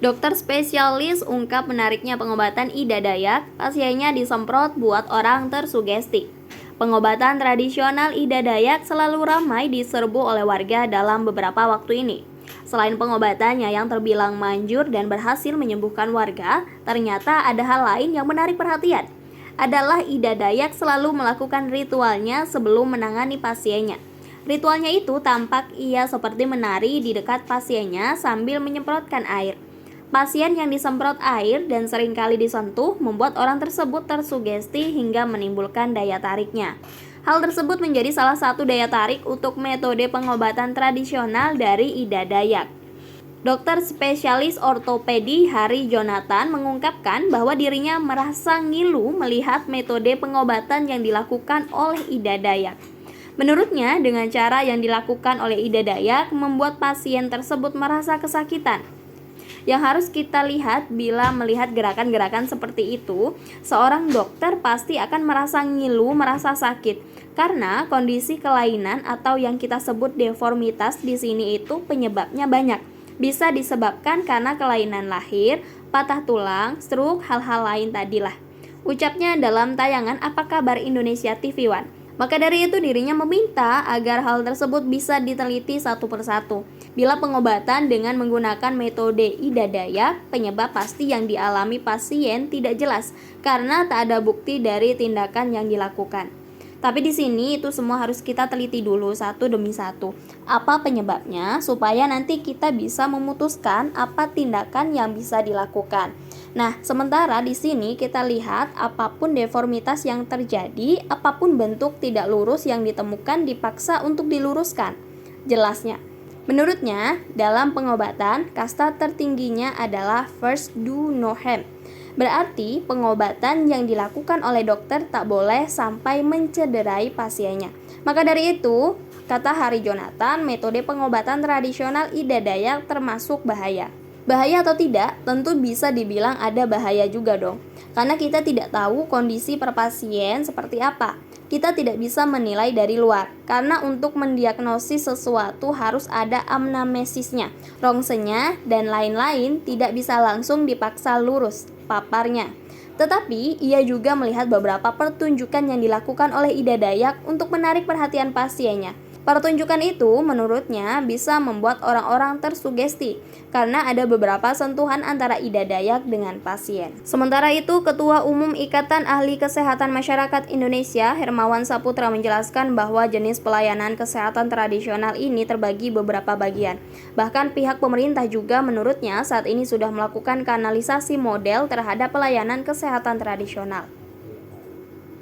Dokter spesialis ungkap menariknya pengobatan Ida Dayak, pasiennya disemprot buat orang tersugesti. Pengobatan tradisional Ida Dayak selalu ramai diserbu oleh warga dalam beberapa waktu ini. Selain pengobatannya yang terbilang manjur dan berhasil menyembuhkan warga, ternyata ada hal lain yang menarik perhatian. Adalah Ida Dayak selalu melakukan ritualnya sebelum menangani pasiennya. Ritualnya itu tampak ia seperti menari di dekat pasiennya sambil menyemprotkan air. Pasien yang disemprot air dan seringkali disentuh membuat orang tersebut tersugesti hingga menimbulkan daya tariknya. Hal tersebut menjadi salah satu daya tarik untuk metode pengobatan tradisional dari Ida Dayak. Dokter spesialis ortopedi Hari Jonathan mengungkapkan bahwa dirinya merasa ngilu melihat metode pengobatan yang dilakukan oleh Ida Dayak. Menurutnya, dengan cara yang dilakukan oleh Ida Dayak membuat pasien tersebut merasa kesakitan. Yang harus kita lihat bila melihat gerakan-gerakan seperti itu, seorang dokter pasti akan merasa ngilu, merasa sakit. Karena kondisi kelainan atau yang kita sebut deformitas di sini itu penyebabnya banyak. Bisa disebabkan karena kelainan lahir, patah tulang, stroke, hal-hal lain tadilah. Ucapnya dalam tayangan Apa Kabar Indonesia TV One. Maka dari itu dirinya meminta agar hal tersebut bisa diteliti satu persatu. Bila pengobatan dengan menggunakan metode Ida Dayak, penyebab pasti yang dialami pasien tidak jelas karena tak ada bukti dari tindakan yang dilakukan. Tapi di sini itu semua harus kita teliti dulu satu demi satu. Apa penyebabnya supaya nanti kita bisa memutuskan apa tindakan yang bisa dilakukan. Nah, sementara di sini kita lihat apapun deformitas yang terjadi, apapun bentuk tidak lurus yang ditemukan dipaksa untuk diluruskan. Jelasnya, menurutnya dalam pengobatan kasta tertingginya adalah first do no harm. Berarti pengobatan yang dilakukan oleh dokter tak boleh sampai mencederai pasiennya. Maka dari itu, kata Hari Jonathan, metode pengobatan tradisional Ida Dayak termasuk bahaya. Bahaya atau tidak, tentu bisa dibilang ada bahaya juga dong. Karena kita tidak tahu kondisi per pasien seperti apa. Kita tidak bisa menilai dari luar. Karena untuk mendiagnosis sesuatu harus ada anamnesisnya, rongsenya, dan lain-lain tidak bisa langsung dipaksa lurus paparnya. Tetapi ia juga melihat beberapa pertunjukan yang dilakukan oleh Ida Dayak untuk menarik perhatian pasiennya. Pertunjukan itu menurutnya bisa membuat orang-orang tersugesti karena ada beberapa sentuhan antara Ida Dayak dengan pasien. Sementara itu, Ketua Umum Ikatan Ahli Kesehatan Masyarakat Indonesia, Hermawan Saputra menjelaskan bahwa jenis pelayanan kesehatan tradisional ini terbagi beberapa bagian. Bahkan pihak pemerintah juga menurutnya saat ini sudah melakukan kanalisasi model terhadap pelayanan kesehatan tradisional.